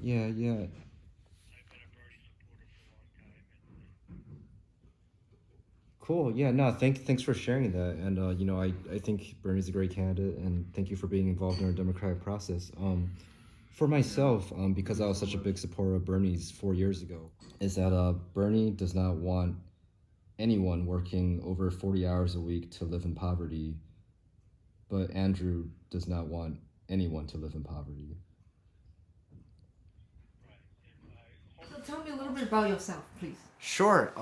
Yeah, yeah. Cool. Yeah, no, thanks for sharing that. And I think Bernie's a great candidate, and thank you for being involved in our democratic process. For myself, because I was such a big supporter of Bernie's 4 years ago, is that Bernie does not want anyone working over 40 hours a week to live in poverty, but Andrew does not want anyone to live in poverty. So tell me a little bit about yourself, please. Sure.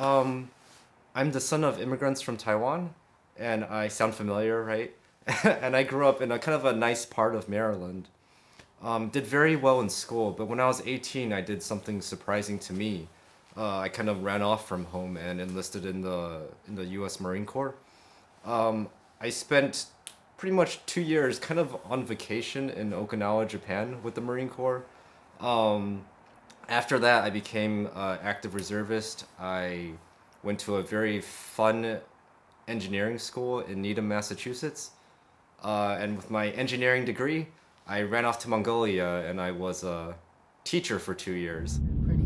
I'm the son of immigrants from Taiwan, and I sound familiar, right? And I grew up in a kind of a nice part of Maryland. Did very well in school, but when I was 18, I did something surprising to me. I kind of ran off from home and enlisted in the U.S. Marine Corps. I spent pretty much 2 years kind of on vacation in Okinawa, Japan, with the Marine Corps. After that, I became active reservist. I went to a very fun engineering school in Needham, Massachusetts. And with my engineering degree, I ran off to Mongolia and I was a teacher for 2 years. Pretty.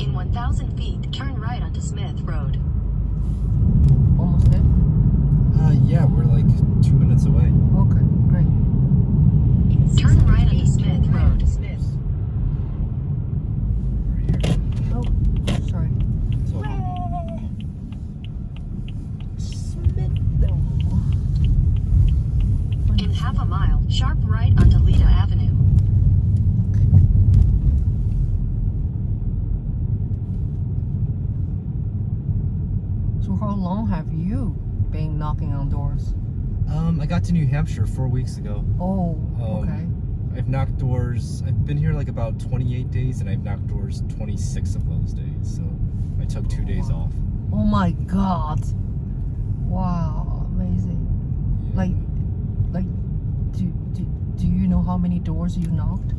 In 1,000 feet, turn right onto Smith Road. Almost there? Yeah, we're like 2 minutes away. Okay, great. Turn right onto Smith Road. Right here. Oh, sorry. So, In half a mile, sharp right onto Lita Avenue. So how long have you been knocking on doors? I got to New Hampshire 4 weeks ago. Oh, okay. I've knocked doors. I've been here like about 28 days, and I've knocked doors 26 of those days. So I took 2 days off. Oh my God! Wow, amazing. Yeah. Like, do you know how many doors you knocked?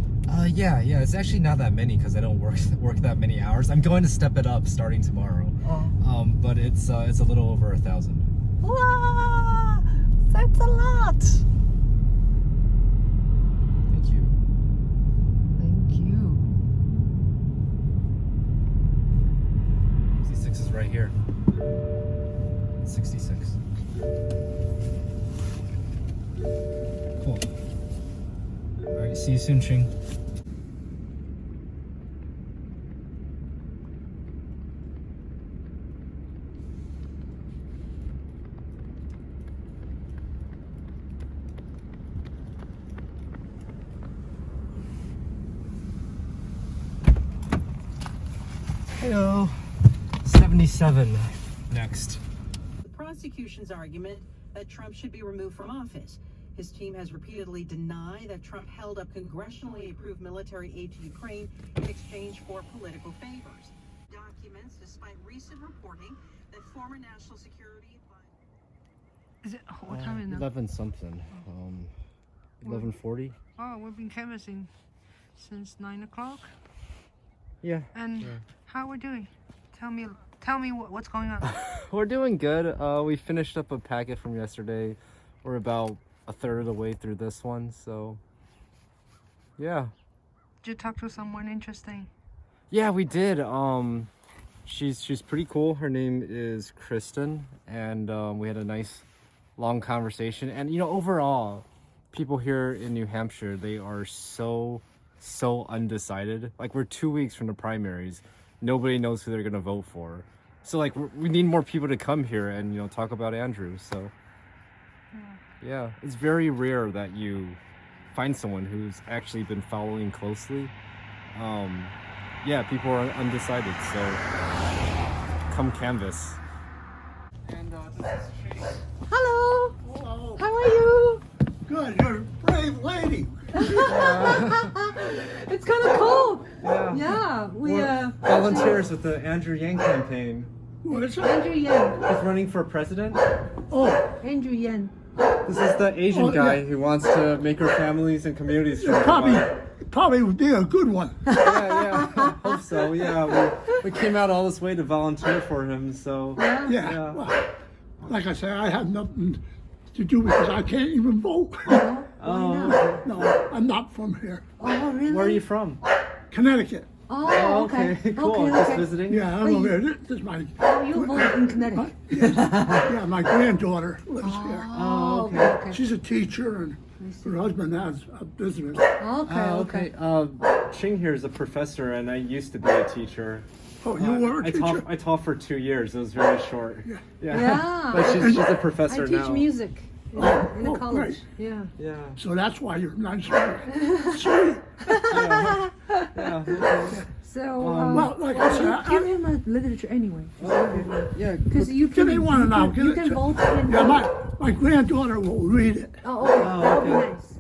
Yeah. It's actually not that many because I don't work that many hours. I'm going to step it up starting tomorrow. Oh. But it's a little over 1,000. Wow, that's a lot. Thank you. Thank you. 66 is right here. 66. Cool. All right. See you soon, Ching. Hello. 77 next. The prosecution's argument that Trump should be removed from office. His team has repeatedly denied that Trump held up congressionally approved military aid to Ukraine in exchange for political favors. Documents, despite recent reporting that former national security advisor... Is it what time is it now? 11 something. 11:40. Oh, we've been canvassing since 9 o'clock. Yeah. And how we're doing? Tell me what's going on. We're doing good. We finished up a packet from yesterday. We're about a third of the way through this one, so yeah. Did you talk to someone interesting? Yeah, we did. She's pretty cool. Her name is Kristen, and we had a nice long conversation. And overall, people here in New Hampshire, they are so undecided. Like, we're 2 weeks from the primaries. Nobody knows who they're gonna vote for. So like, we need more people to come here and talk about Andrew. So yeah, it's very rare that you find someone who's actually been following closely. Yeah, people are undecided, so come canvass. And this is Ching. Hello. Hello. How are you? Good, you're a brave lady. It's kind of cold. Yeah. Yeah, We're volunteers with the Andrew Yang campaign. What's that? Andrew Yang. He's running for president. Oh, Andrew Yang. This is the Asian Oh, guy yeah. who wants to make our families and communities stronger. probably would be a good one. Yeah, hope so. Yeah, we came out all this way to volunteer for him, so Yeah. Yeah. Well, like I say, I have nothing to do because I can't even vote. Oh, No, I'm not from here. Oh, really? where are you from? Connecticut. Oh, okay. Cool. Okay, Just okay. visiting. Yeah, I'm over here. This is my. Oh, you voted in Connecticut. Yeah, my granddaughter lives here. Oh, okay. She's a teacher, and her husband has a business. Okay. Ching here is a professor, and I used to be a teacher. Oh, you were a teacher? I taught for 2 years. It was very short. Yeah. Yeah. But she's a I professor teach now. music in Oh, a college. great. Yeah. Yeah. So that's why you're nice. Sweet. Yeah. So, Well, like I said, give him a literature anyway. Yeah. Because you give can, me one now. you can vote in. Yeah, my granddaughter will read it. Oh, okay. That would be okay. nice.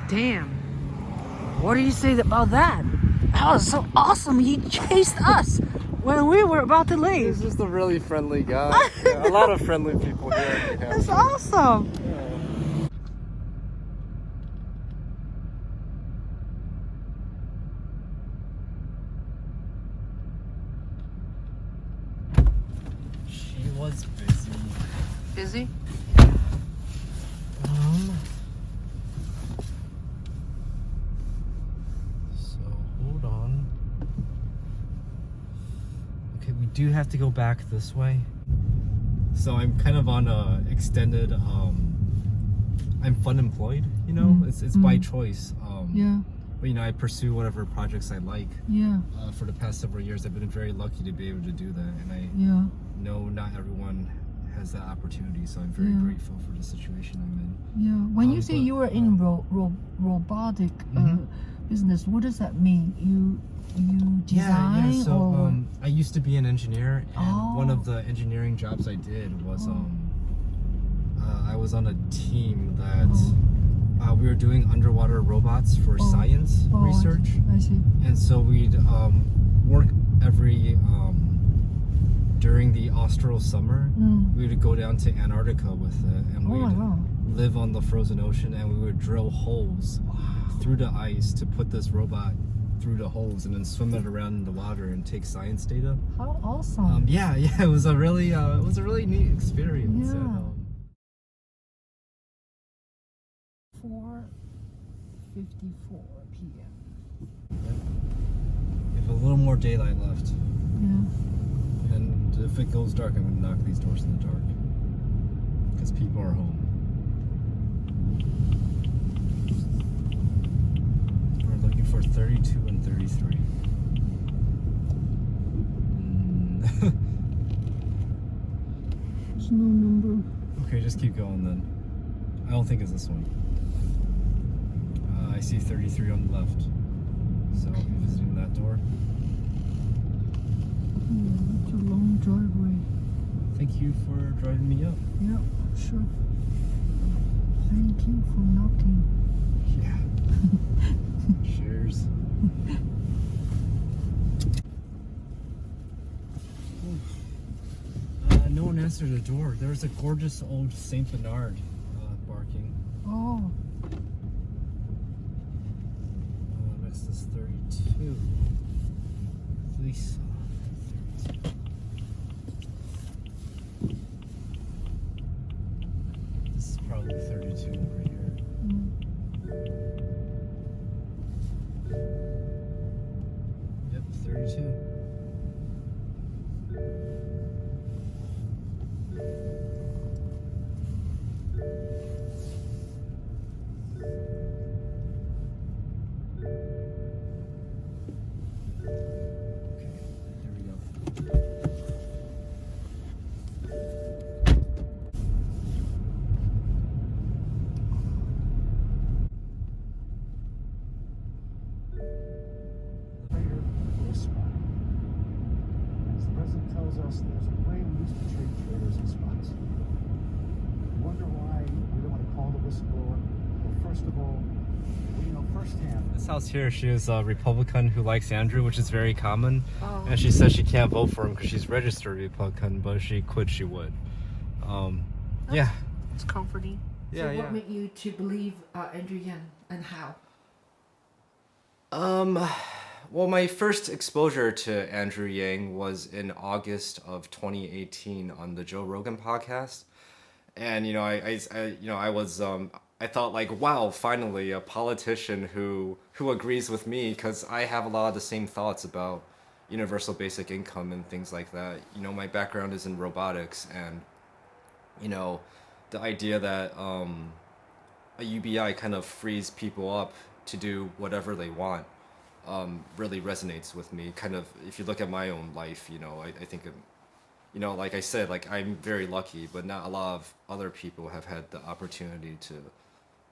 Damn. What do you say about that? That was so awesome. He chased us when we were about to leave. He's just a really friendly guy. Yeah, a lot of friendly people here in New That's Hampshire. awesome. She was busy. Busy? So hold on. Okay, we do have to go back this way. So I'm kind of on a extended. I'm fun employed. You know, it's by choice. Yeah. But you know, I pursue whatever projects I like. Yeah. For the past several years, I've been very lucky to be able to do that, and I Yeah. know not everyone has that opportunity. So I'm very Yeah. grateful for the situation I'm in. Yeah. When you say but, you were in robotic business, what does that mean? You design So or I used to be an engineer, and one Oh. of the engineering jobs I did was I was on a team that we were doing underwater robots for science research, I see. and so we'd work every during the austral summer. We would go down to Antarctica with it, and Oh my God. we'd live on the frozen ocean, and we would drill holes through the ice to put this robot through the holes and then swim it around in the water and take science data. How awesome. Yeah, it was a really neat experience. Yeah. And, 4:54 p.m. we have a little more daylight left, Yeah. and if it goes dark, I'm gonna knock these doors in the dark because people are home. We're looking for 32 and 33. There's no number. Okay, just keep going then. I don't think it's this one. I see 33 on the left. So I'll be visiting that door. It's a long driveway. Thank you for driving me up. Yeah, sure. Thank you for knocking. Yeah. Cheers. No one answered the door. There's a gorgeous old Saint Bernard barking. Oh. Next is 32. Please. This is probably 32 over here. Yep, 32. Us there's a way we used to treat traders and spies. You wonder why we don't want to call the whistleblower? Well, first of all, we know firsthand. This house here, she is a Republican who likes Andrew, which is very common. And she says she can't vote for him because she's registered Republican, but if she could, she would. Yeah. It's comforting. Yeah, So what made you to believe Andrew Yang and how? Well, my first exposure to Andrew Yang was in August of 2018 on the Joe Rogan podcast. And I thought like, wow, finally a politician who agrees with me, because I have a lot of the same thoughts about universal basic income and things like that. My background is in robotics, and the idea that a UBI kind of frees people up to do whatever they want really resonates with me. Kind of, if you look at my own life, I think like I said, like I'm very lucky, but not a lot of other people have had the opportunity to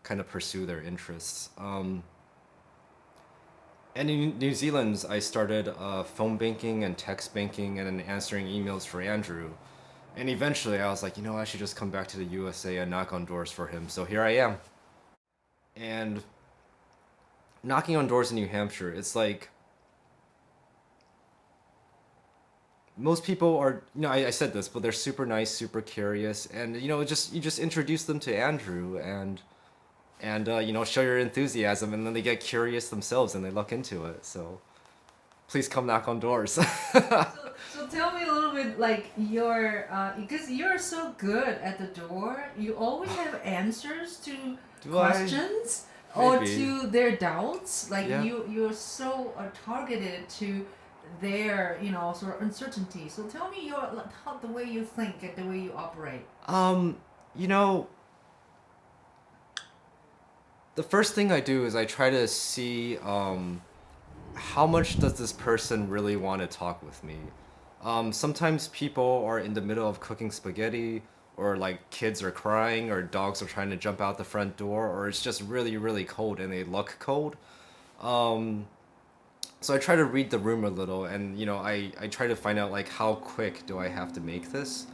kind of pursue their interests. And in New Zealand, I started phone banking and text banking and then answering emails for Andrew. And eventually I was like, I should just come back to the USA and knock on doors for him. So here I am. And knocking on doors in New Hampshire, it's like, most people are, I said this, but they're super nice, super curious, and you just introduce them to Andrew and show your enthusiasm, and then they get curious themselves and they look into it. So please come knock on doors. So tell me a little bit, like your because you're so good at the door, you always have answers to questions or Maybe. to their doubts. Like Yeah. you're so targeted to their sort of uncertainty. So tell me the way you think and the way you operate. The first thing I do is I try to see how much does this person really want to talk with me. Sometimes people are in the middle of cooking spaghetti, or like kids are crying, or dogs are trying to jump out the front door, or it's just really, really cold and they look cold. So I try to read the room a little, and I try to find out like how quick do I have to make this.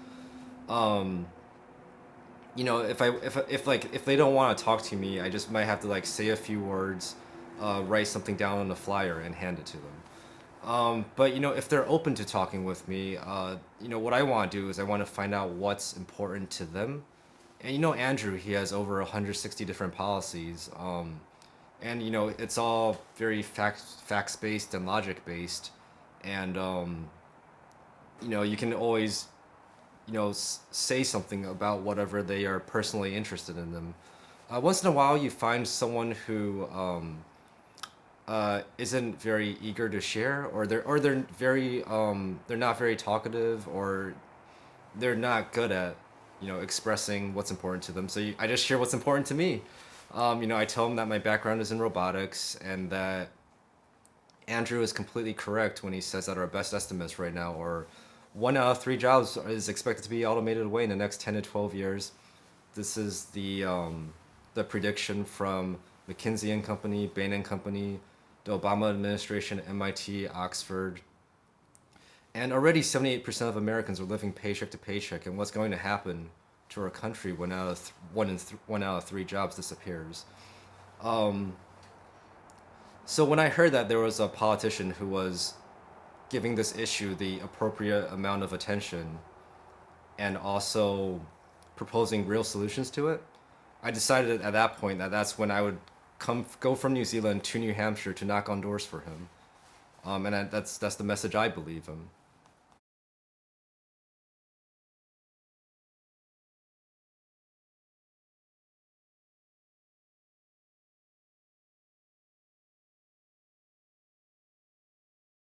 If they don't want to talk to me, I just might have to like say a few words, write something down on a flyer and hand it to them. But if they're open to talking with me, what I want to do is I want to find out what's important to them. And Andrew, he has over 160 different policies. And it's all very facts based and logic based, and you can always say something about whatever they are personally interested in them. Once in a while you find someone who isn't very eager to share, or they're not very talkative, or they're not good at expressing what's important to them. So I just share what's important to me. I tell him that my background is in robotics, and that Andrew is completely correct when he says that our best estimates right now are 1 out of 3 jobs is expected to be automated away in the next 10 to 12 years. This is the prediction from McKinsey and Company, Bain and Company, the Obama administration, MIT, Oxford. And already 78% of Americans are living paycheck to paycheck, and what's going to happen to our country when one out of 3 jobs disappears. So when I heard that there was a politician who was giving this issue the appropriate amount of attention and also proposing real solutions to it, I decided at that point that that's when I would go from New Zealand to New Hampshire to knock on doors for him. And that's the message I believe in.